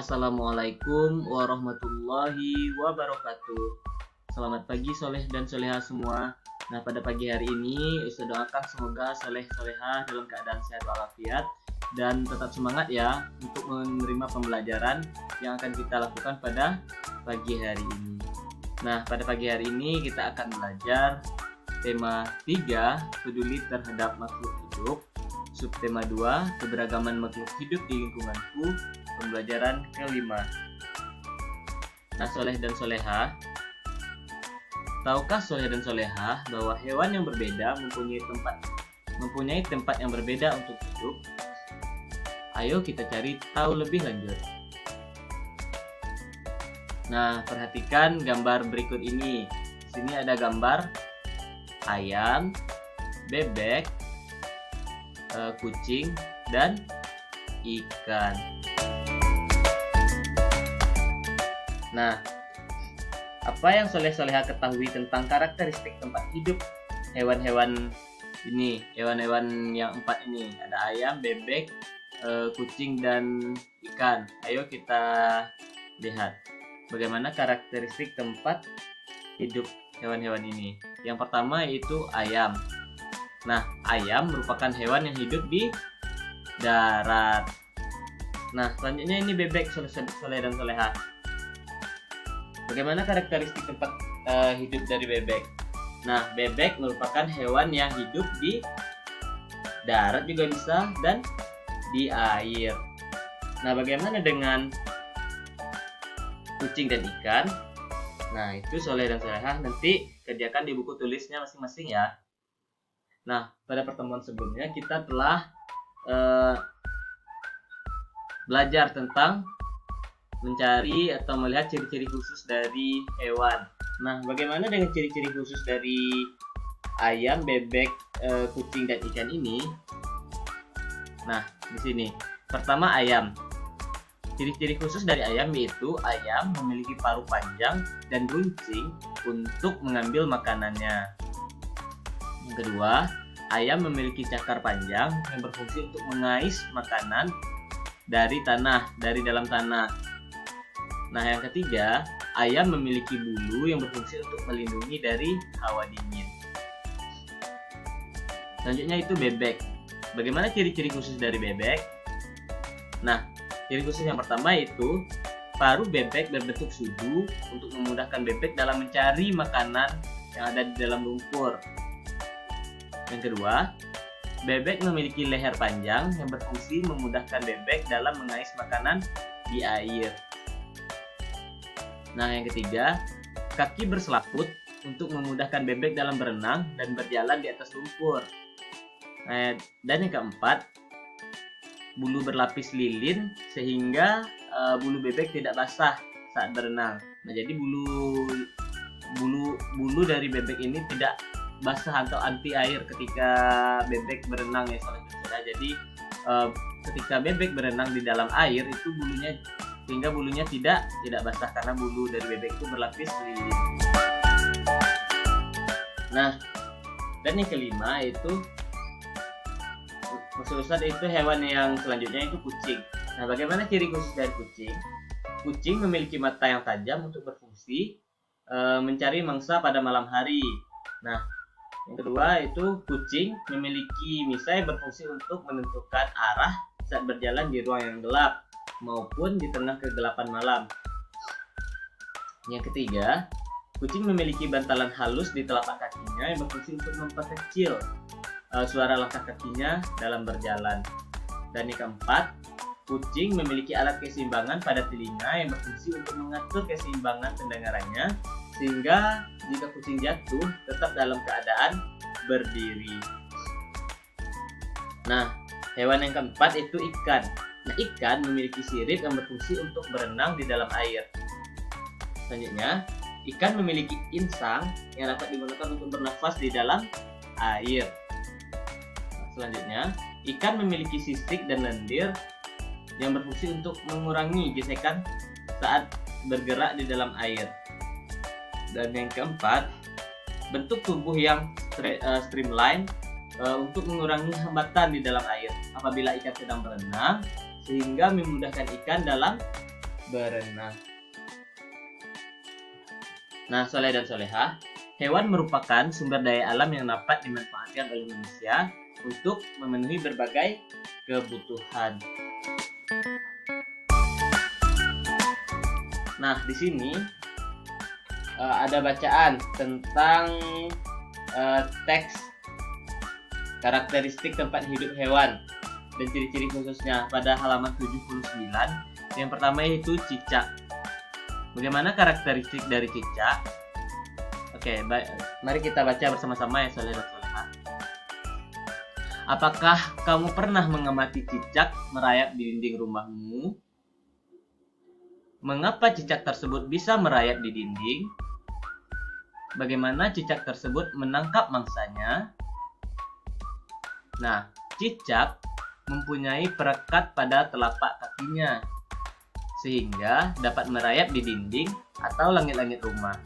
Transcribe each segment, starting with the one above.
Assalamualaikum warahmatullahi wabarakatuh. Selamat pagi soleh dan soleha semua. Nah, pada pagi hari ini Ustaz doakan semoga soleh soleha dalam keadaan sehat walafiat dan tetap semangat ya untuk menerima pembelajaran yang akan kita lakukan pada pagi hari ini. Nah, pada pagi hari ini kita akan belajar tema 3, peduli terhadap makhluk hidup. Subtema 2, keberagaman makhluk hidup di lingkunganku, pembelajaran kelima. Nah, soleh dan soleha, tahukah soleh dan soleha bahwa hewan yang berbeda mempunyai tempat yang berbeda untuk hidup? Ayo kita cari tahu lebih lanjut. Nah, perhatikan gambar berikut ini. Di sini ada gambar ayam, bebek, kucing, dan ikan. Nah, apa yang soleh-soleha ketahui tentang karakteristik tempat hidup hewan-hewan ini, hewan-hewan yang 4 ini? Ada ayam, bebek, kucing, dan ikan. Ayo kita lihat bagaimana karakteristik tempat hidup hewan-hewan ini. Yang pertama yaitu ayam. Nah, ayam merupakan hewan yang hidup di darat. Nah, selanjutnya ini bebek, soleh dan soleha. Bagaimana karakteristik tempat hidup dari bebek? Nah, bebek merupakan hewan yang hidup di darat juga bisa dan di air. Nah, bagaimana dengan kucing dan ikan? Nah, itu soleh dan soleha nanti kerjakan di buku tulisnya masing-masing ya. Nah, pada pertemuan sebelumnya kita telah belajar tentang mencari atau melihat ciri-ciri khusus dari hewan. Nah, bagaimana dengan ciri-ciri khusus dari ayam, bebek, kucing, dan ikan ini? Nah, di sini. Pertama, ayam. Ciri-ciri khusus dari ayam yaitu ayam memiliki paruh panjang dan runcing untuk mengambil makanannya. Yang kedua, ayam memiliki cakar panjang yang berfungsi untuk mengais makanan dari dalam tanah. Nah, yang ketiga, ayam memiliki bulu yang berfungsi untuk melindungi dari hawa dingin. Selanjutnya itu bebek. Bagaimana ciri-ciri khusus dari bebek? Nah, ciri khusus yang pertama yaitu paruh bebek berbentuk sudu untuk memudahkan bebek dalam mencari makanan yang ada di dalam lumpur. Yang kedua, bebek memiliki leher panjang yang berfungsi memudahkan bebek dalam mengais makanan di air. Nah, yang ketiga, kaki berselaput untuk memudahkan bebek dalam berenang dan berjalan di atas lumpur. Nah, dan yang keempat, bulu berlapis lilin sehingga bulu bebek tidak basah saat berenang. Nah, jadi bulu dari bebek ini tidak basah atau anti air ketika bebek berenang ya soalnya. Jadi ketika bebek berenang di dalam air itu bulunya tidak basah karena bulu dari bebek itu berlapis lilin. Nah, dan yang kelima itu maksud Ustaz itu hewan yang selanjutnya itu kucing. Nah, bagaimana ciri khusus dari kucing? Kucing memiliki mata yang tajam untuk berfungsi mencari mangsa pada malam hari. Nah, yang kedua itu kucing memiliki misai berfungsi untuk menentukan arah saat berjalan di ruang yang gelap maupun di tengah kegelapan malam. Yang ketiga, kucing memiliki bantalan halus di telapak kakinya yang berfungsi untuk memperkecil suara langkah kakinya dalam berjalan. Dan yang keempat, kucing memiliki alat keseimbangan pada telinga yang berfungsi untuk mengatur keseimbangan pendengarannya sehingga jika kucing jatuh tetap dalam keadaan berdiri. Nah, hewan yang keempat itu ikan. Nah, ikan memiliki sirip yang berfungsi untuk berenang di dalam air. Selanjutnya, ikan memiliki insang yang dapat digunakan untuk bernafas di dalam air. Selanjutnya, ikan memiliki sisik dan lendir yang berfungsi untuk mengurangi gesekan saat bergerak di dalam air. Dan yang keempat, bentuk tubuh yang streamline untuk mengurangi hambatan di dalam air apabila ikan sedang berenang, sehingga memudahkan ikan dalam berenang. Nah, soleh dan solehah, hewan merupakan sumber daya alam yang dapat dimanfaatkan oleh manusia untuk memenuhi berbagai kebutuhan. Nah, di sini ada bacaan tentang teks karakteristik tempat hidup hewan dan ciri-ciri khususnya pada halaman 79. Yang pertama yaitu cicak. Bagaimana karakteristik dari cicak? Oke, mari kita baca bersama-sama ya soleh dan solehah. Apakah kamu pernah mengamati cicak merayap di dinding rumahmu? Mengapa cicak tersebut bisa merayap di dinding? Bagaimana cicak tersebut menangkap mangsanya? Nah, cicak mempunyai perekat pada telapak kakinya, sehingga dapat merayap di dinding atau langit-langit rumah.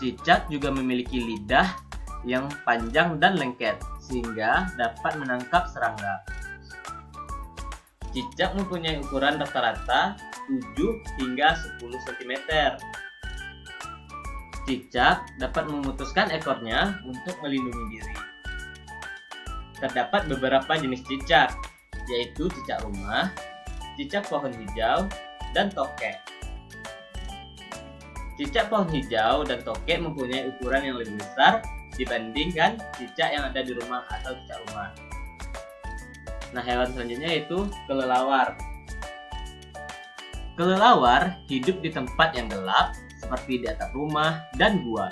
Cicak juga memiliki lidah yang panjang dan lengket, sehingga dapat menangkap serangga. Cicak mempunyai ukuran rata-rata 7 hingga 10 cm. Cicak dapat memutuskan ekornya untuk melindungi diri. Terdapat beberapa jenis cicak, yaitu cicak rumah, cicak pohon hijau, dan tokek. Cicak pohon hijau dan tokek mempunyai ukuran yang lebih besar dibandingkan cicak yang ada di rumah atau cicak rumah. Nah, hewan selanjutnya yaitu kelelawar. Kelelawar hidup di tempat yang gelap seperti di atap rumah dan gua.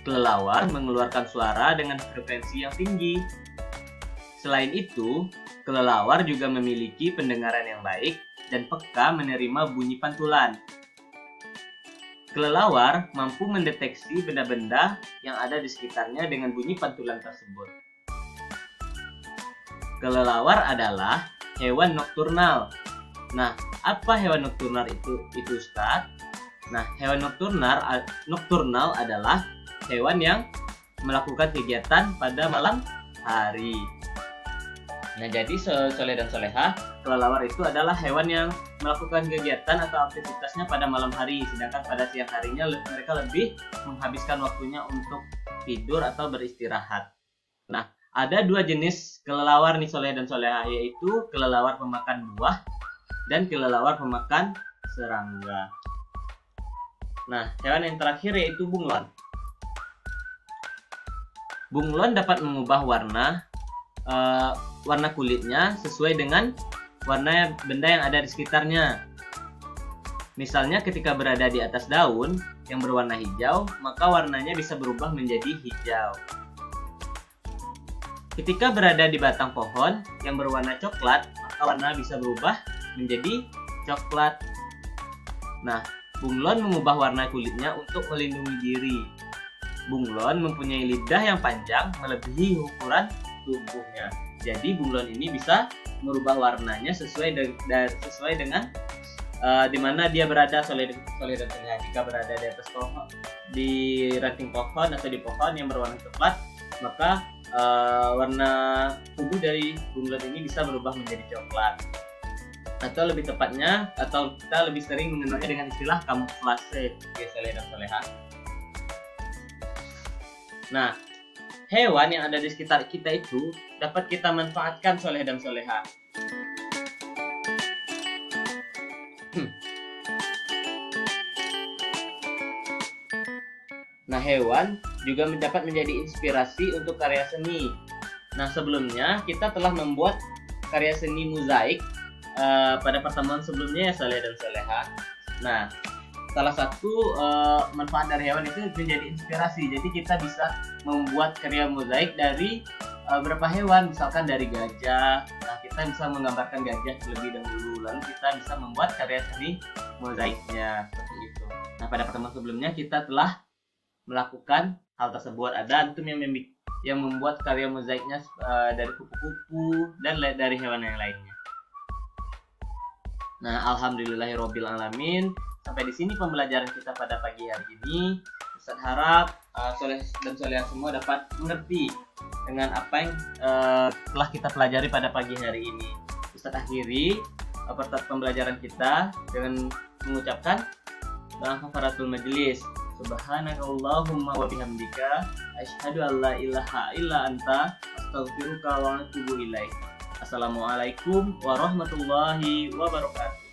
Kelelawar mengeluarkan suara dengan frekuensi yang tinggi. Selain itu, kelelawar juga memiliki pendengaran yang baik dan peka menerima bunyi pantulan. Kelelawar mampu mendeteksi benda-benda yang ada di sekitarnya dengan bunyi pantulan tersebut. Kelelawar adalah hewan nokturnal. Nah, apa hewan nokturnal itu Ustaz? Nah, hewan nokturnal adalah hewan yang melakukan kegiatan pada malam hari. Nah, jadi soleh dan solehah, kelelawar itu adalah hewan yang melakukan kegiatan atau aktivitasnya pada malam hari, sedangkan pada siang harinya mereka lebih menghabiskan waktunya untuk tidur atau beristirahat. Nah, ada dua jenis kelelawar nih soleh dan solehah, yaitu kelelawar pemakan buah dan kelelawar pemakan serangga. Nah, hewan yang terakhir yaitu bunglon. Bunglon dapat mengubah warna kulitnya sesuai dengan warna benda yang ada di sekitarnya. Misalnya ketika berada di atas daun yang berwarna hijau, maka warnanya bisa berubah menjadi hijau. Ketika berada di batang pohon yang berwarna coklat, maka warna bisa berubah menjadi coklat. Nah, bunglon mengubah warna kulitnya untuk melindungi diri. Bunglon mempunyai lidah yang panjang melebihi ukuran tubuhnya. Jadi bunglon ini bisa merubah warnanya sesuai dengan di mana dia berada soleh dan solehah. Jika berada di atas pohon, di ranting pohon atau di pohon yang berwarna coklat, maka warna tubuh dari bunglon ini bisa berubah menjadi coklat. Atau lebih tepatnya, atau kita lebih sering mengenalnya dengan istilah kamuflase, soleh dan solehah. Nah, hewan yang ada di sekitar kita itu dapat kita manfaatkan soleh dan solehah. Nah, hewan juga dapat menjadi inspirasi untuk karya seni. Nah, sebelumnya kita telah membuat karya seni mozaik pada pertemuan sebelumnya ya soleh dan solehah. Nah, salah satu manfaat dari hewan itu menjadi inspirasi. Jadi kita bisa membuat karya mozaik dari beberapa hewan, misalkan dari gajah. Nah, kita bisa menggambarkan gajah terlebih dahulu, lalu kita bisa membuat karya seni mozaiknya seperti itu. Nah, pada pertemuan sebelumnya kita telah melakukan hal tersebut. Ada antum yang membuat karya mozaiknya dari kupu-kupu dan dari hewan yang lainnya. Nah, alhamdulillahirabbil alamin. Sampai di sini pembelajaran kita pada pagi hari ini. Ustaz harap soleh dan solehah semua dapat mengerti dengan apa yang telah kita pelajari pada pagi hari ini. Ustaz akhiri, aparat pembelajaran kita dengan mengucapkan doa kafaratul majelis. Subhanakallahumma wa bihamdika asyhadu an la ilaha illa anta astaghfiruka wa atubu ilaik. Assalamualaikum warahmatullahi wabarakatuh.